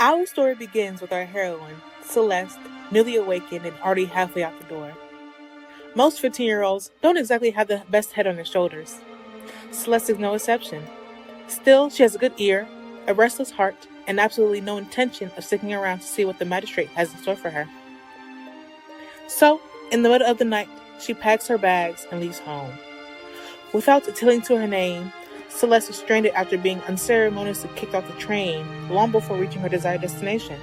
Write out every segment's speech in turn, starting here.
Our story begins with our heroine, Celeste, newly awakened and already halfway out the door. Most 15-year-olds don't exactly have the best head on their shoulders. Celeste is no exception. Still, she has a good ear, a restless heart, and absolutely no intention of sticking around to see what the magistrate has in store for her. So, in the middle of the night, she packs her bags and leaves home. Without attending to her name, Celeste is stranded after being unceremoniously kicked off the train long before reaching her desired destination.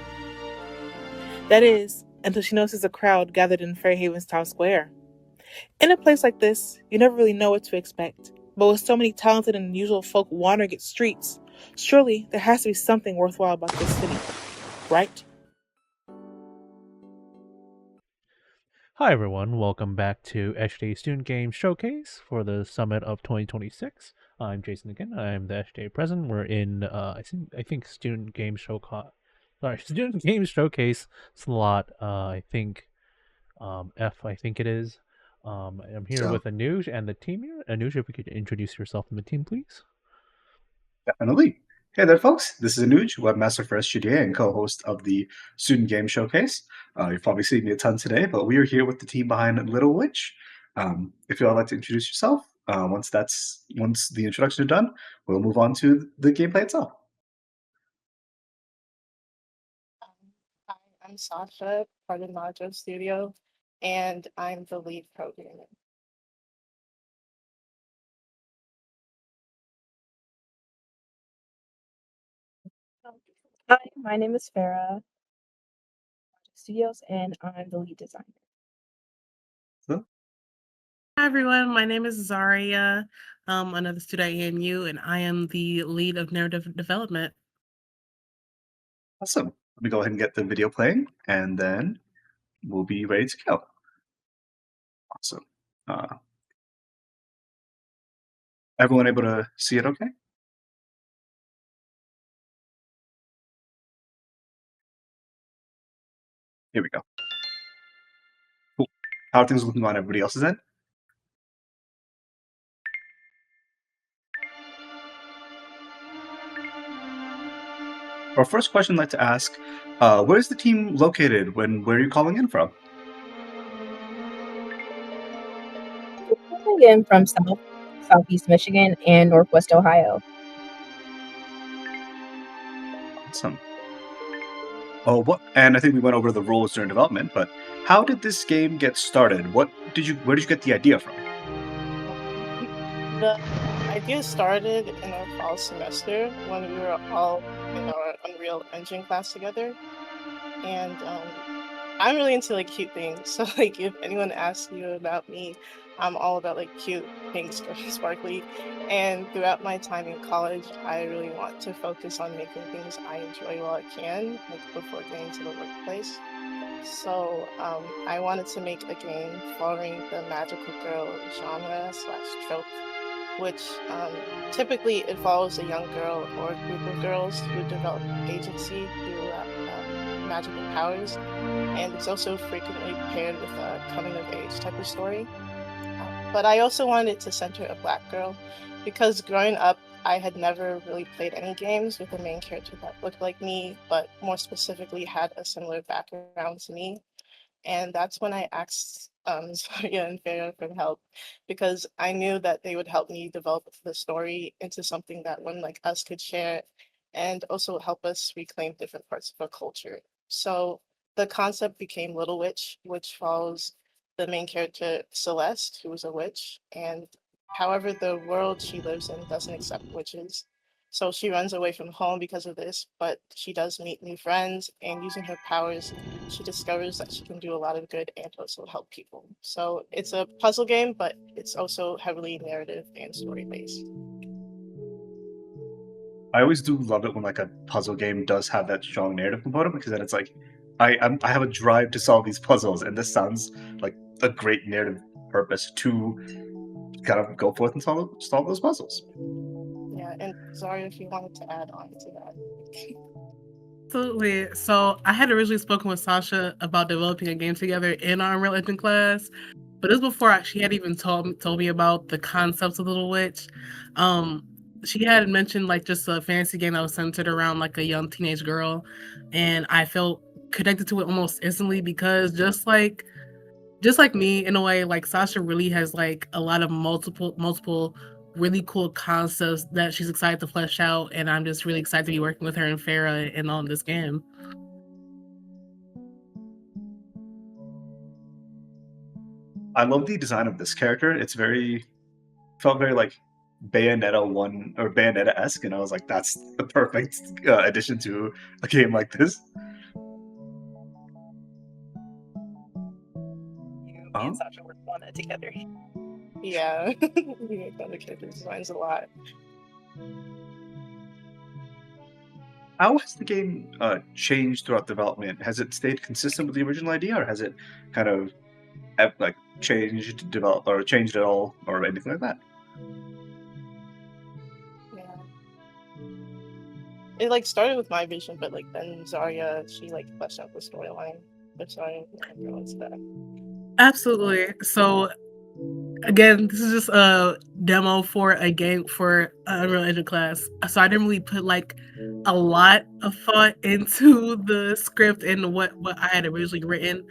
That is, until she notices a crowd gathered in Fairhaven's town square. In a place like this, you never really know what to expect, but with so many talented and unusual folk wandering its streets, surely there has to be something worthwhile about this city, right? Hi everyone, welcome back to SGDA Student Game Showcase for the Summit of 2026. I'm Jason again. I'm the SGDA president. We're in I think Student Game Student Game Showcase slot. I think F. I think it is. I'm here with Anuj and the team here. Anuj, if we could introduce yourself and the team, please. Definitely. Hey there, folks. This is Anuj, webmaster for SGDA and co-host of the Student Game Showcase. You've probably seen me a ton today, but we are here with the team behind Little Witch. If you'd all like to introduce yourself, once the introduction is done, we'll move on to the gameplay itself. Hi, I'm Sasha, part of Mojo Studio, and I'm the lead programmer. Hi, my name is Farrah, Studios, and I'm the lead designer. Hi everyone, my name is Zaria, another student at AMU, and I am the lead of narrative development. Awesome. Let me go ahead and get the video playing, and then we'll be ready to go. Awesome. Everyone able to see it okay? Here we go. Cool. How are things looking on everybody else's end? Our first question I'd like to ask, where is the team located? Where are you calling in from? We're calling in from Southeast Michigan and Northwest Ohio. Awesome. And I think we went over the rules during development, but how did this game get started? Where did you get the idea from? The idea started in our fall semester when we were all in our Unreal Engine class together, and I'm really into like cute things. So like if anyone asks you about me, I'm all about like cute, pink, sparkly. And throughout my time in college, I really want to focus on making things I enjoy while I can, like before getting to the workplace. So I wanted to make a game following the magical girl genre / trope, which typically it follows a young girl or a group of girls who develop agency through magical powers, and it's also frequently paired with a coming-of-age type of story. But I also wanted it to center a Black girl, because growing up, I had never really played any games with a main character that looked like me, but more specifically had a similar background to me. And that's when I asked Zaria and Farrah for help, because I knew that they would help me develop the story into something that one like us could share, and also help us reclaim different parts of our culture. So the concept became Little Witch, which follows the main character Celeste, who is a witch, and however the world she lives in doesn't accept witches. So she runs away from home because of this, but she does meet new friends, and using her powers, she discovers that she can do a lot of good and also help people. So it's a puzzle game, but it's also heavily narrative and story based. I always do love it when like a puzzle game does have that strong narrative component, because then it's like I have a drive to solve these puzzles, and this sounds like a great narrative purpose to kind of go forth and solve those puzzles. Yeah, and Zaria, if you wanted to add on to that. Absolutely. So I had originally spoken with Sasha about developing a game together in our Unreal Engine class, but it was before she had even told me about the concepts of Little Witch. she had mentioned like just a fantasy game that was centered around like a young teenage girl, and I felt connected to it almost instantly because just like me in a way, like Sasha really has like a lot of multiple really cool concepts that she's excited to flesh out, and I'm just really excited to be working with her and Farrah and on this game. I love the design of this character. It's felt very like Bayonetta 1 or Bayonetta-esque, and I was like, that's the perfect addition to a game like this. Me and Sasha worked on that together. Yeah, we make fun of character designs a lot. How has the game changed throughout development? Has it stayed consistent with the original idea, or has it kind of like changed, developed, or changed at all, or anything like that? Yeah. It like started with my vision, but like then Zaria, she like fleshed out the storyline. But sorry, go into that. Absolutely. So again, this is just a demo for a game for Unreal Engine class. So I didn't really put like a lot of thought into the script and what I had originally written.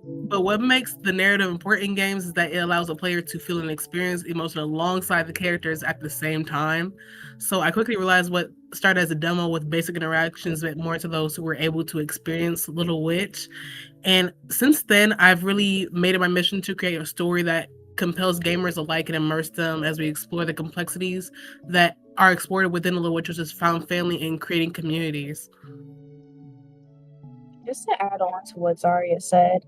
But what makes the narrative important in games is that it allows a player to feel and experience emotion alongside the characters at the same time. So I quickly realized what started as a demo with basic interactions meant more to those who were able to experience Little Witch. And since then, I've really made it my mission to create a story that compels gamers alike and immerse them as we explore the complexities that are explored within Little Witch, which is found family and creating communities. Just to add on to what Zaria said,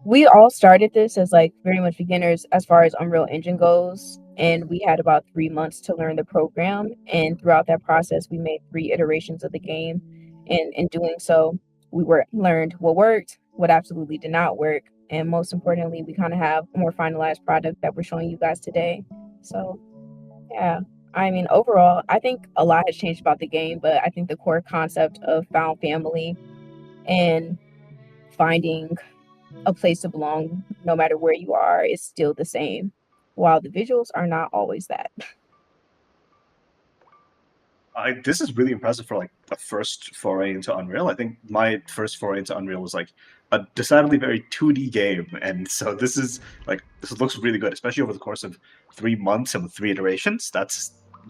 we all started this as like very much beginners as far as Unreal Engine goes, and we had about 3 months to learn the program. And throughout that process, we made 3 iterations of the game, and in doing so, we learned what worked, what absolutely did not work, and most importantly, we kind of have a more finalized product that we're showing you guys today. So, yeah. I mean, overall, I think a lot has changed about the game, but I think the core concept of found family and finding a place to belong no matter where you are is still the same, while the visuals are not always that. This is really impressive for like the first foray into Unreal. I think my first foray into Unreal was like a decidedly very 2D game, and so this looks really good, especially over the course of 3 months and with 3 iterations.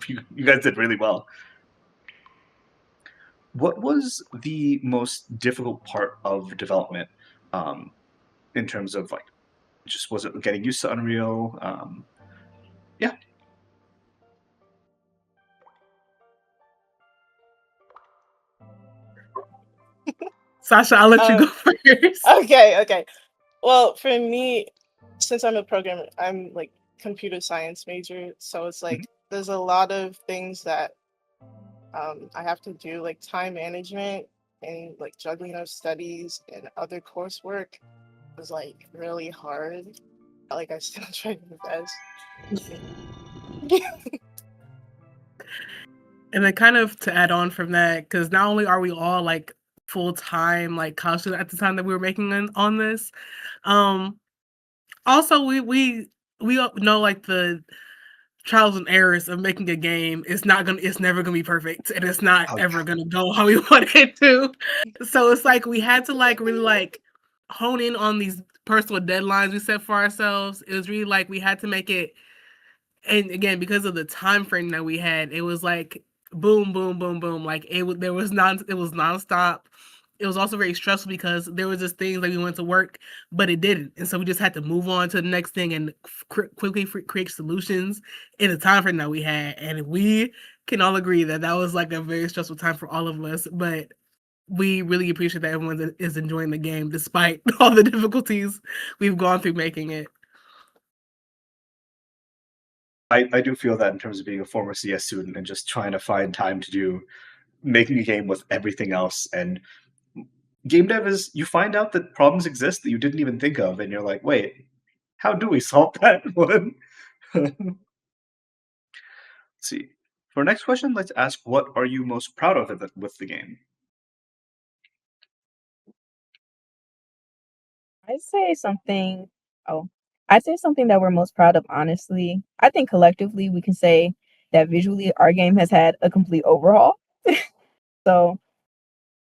You guys did really well. What was the most difficult part of development, in terms of like, just was it getting used to Unreal? Yeah. Sasha, I'll let you go first. Okay. Well, for me, since I'm a programmer, I'm like computer science major, so it's like there's a lot of things that I have to do, like time management and like juggling of studies and other coursework was like really hard. Like I still try my best. And then kind of to add on from that, because not only are we all like full-time like college students at the time that we were making on this, also we all know like the trials and errors of making a game. It's never gonna be perfect, and it's not ever gonna go how we want it to. So it's like we had to like really like hone in on these personal deadlines we set for ourselves. It was really like we had to make it, and again, because of the time frame that we had, it was like boom, boom, boom, boom. Like it was nonstop. It was also very stressful because there was just things that we went to work, but it didn't, and so we just had to move on to the next thing and quickly create solutions in the time frame that we had. And we can all agree that that was like a very stressful time for all of us, but we really appreciate that everyone is enjoying the game despite all the difficulties we've gone through making it. I do feel that in terms of being a former CS student and just trying to find time to do making a game with everything else. And game dev is, you find out that problems exist that you didn't even think of, and you're like, wait, how do we solve that one? Let's see. For our next question, let's ask, what are you most proud of with the game? I'd say something. Oh, I'd say something that we're most proud of, honestly. I think collectively we can say that visually our game has had a complete overhaul. So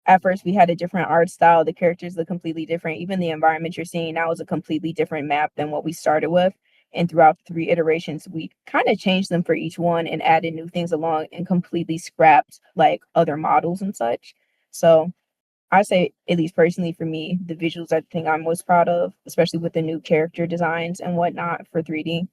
at first we had a different art style, the characters look completely different. Even the environment you're seeing now is a completely different map than what we started with. And throughout the 3 iterations, we kind of changed them for each one and added new things along and completely scrapped like other models and such. So I say, at least personally for me, the visuals are the thing I'm most proud of, especially with the new character designs and whatnot for 3D.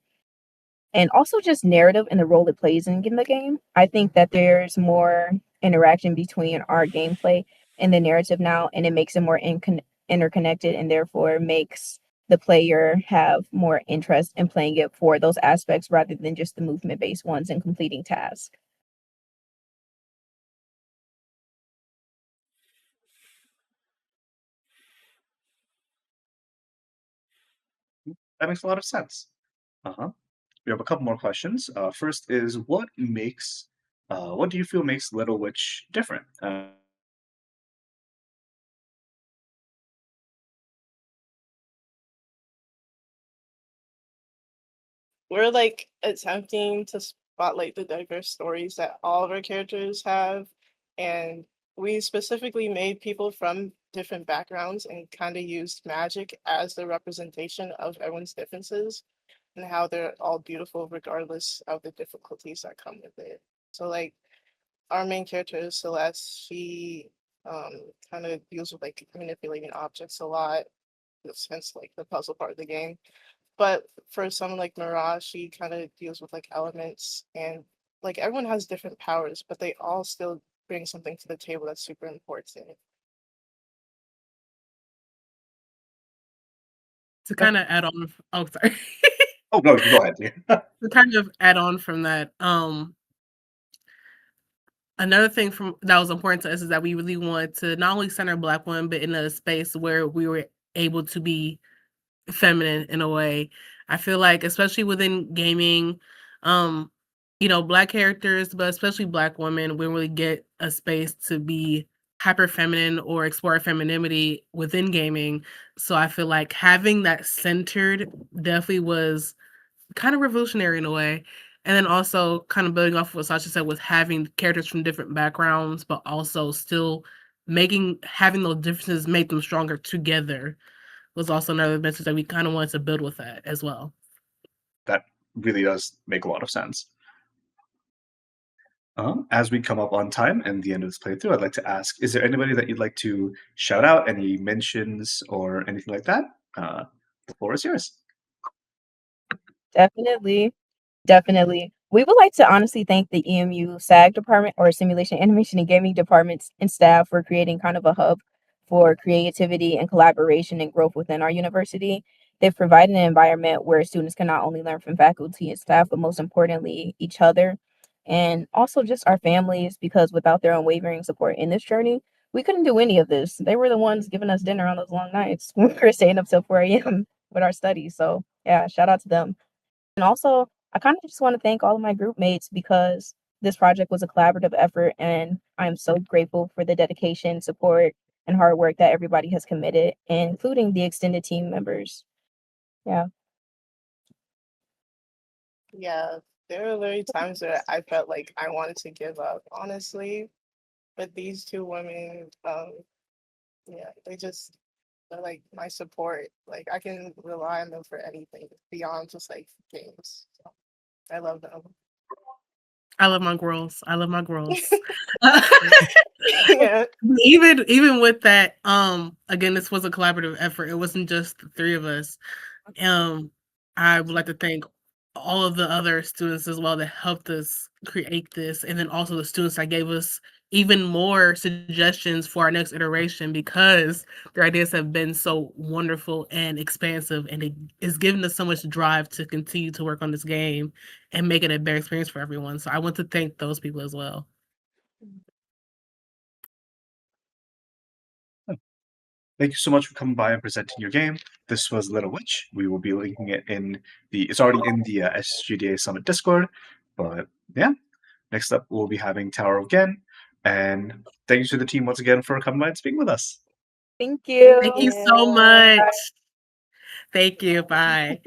And also just narrative and the role it plays in the game. I think that there's more interaction between our gameplay and the narrative now, and it makes it more interconnected and therefore makes the player have more interest in playing it for those aspects rather than just the movement based ones and completing tasks. That makes a lot of sense. Uh-huh. We have a couple more questions. First is what do you feel makes Little Witch different? We're like attempting to spotlight the diverse stories that all of our characters have, and we specifically made people from different backgrounds and kind of used magic as the representation of everyone's differences and how they're all beautiful regardless of the difficulties that come with it. So like our main character is Celeste. She kind of deals with like manipulating objects a lot, since like the puzzle part of the game. But for someone like Mirage, she kind of deals with like elements and like everyone has different powers, but they all still bring something to the table that's super important. To kind of add on, oh sorry. Oh no, go ahead. To kind of add on from that, another thing from that was important to us is that we really wanted to not only center Black women, but in a space where we were able to be feminine in a way. I feel like, especially within gaming, um, Black characters, but especially Black women, we really get a space to be hyper feminine or explore femininity within gaming. So I feel like having that centered definitely was kind of revolutionary in a way. And then also kind of building off of what Sasha said with having characters from different backgrounds, but also still having those differences make them stronger together was also another message that we kind of wanted to build with that as well. That really does make a lot of sense. As we come up on time and the end of this playthrough, I'd like to ask, is there anybody that you'd like to shout out, any mentions or anything like that? The floor is yours. Definitely. Definitely. We would like to honestly thank the EMU SAG department or Simulation, Animation, and Gaming departments and staff for creating kind of a hub for creativity and collaboration and growth within our university. They've provided an environment where students can not only learn from faculty and staff, but most importantly, each other and also just our families, because without their unwavering support in this journey, we couldn't do any of this. They were the ones giving us dinner on those long nights when we were staying up till 4 a.m. with our studies. So, yeah, shout out to them. And also, I kind of just want to thank all of my group mates because this project was a collaborative effort, and I'm so grateful for the dedication, support, and hard work that everybody has committed, including the extended team members. Yeah. Yeah, there were literally times where I felt like I wanted to give up, honestly. But these two women, yeah, they're like my support. Like I can rely on them for anything beyond just like games. So I love them. I love my girls. I love my girls. Yeah. Even with that, again, this was a collaborative effort. It wasn't just the 3 of us. I would like to thank all of the other students as well that helped us create this, and then also the students that gave us even more suggestions for our next iteration because their ideas have been so wonderful and expansive, and it is giving us so much drive to continue to work on this game and make it a better experience for everyone. So I want to thank those people as well. Thank you so much for coming by and presenting your game. This was Little Witch. We will be linking it it's already in the SGDA Summit Discord. But yeah, next up we'll be having Tower of Gen. And thank you to the team once again for coming by and speaking with us. Thank you. Thank you so much. Thank you. Bye.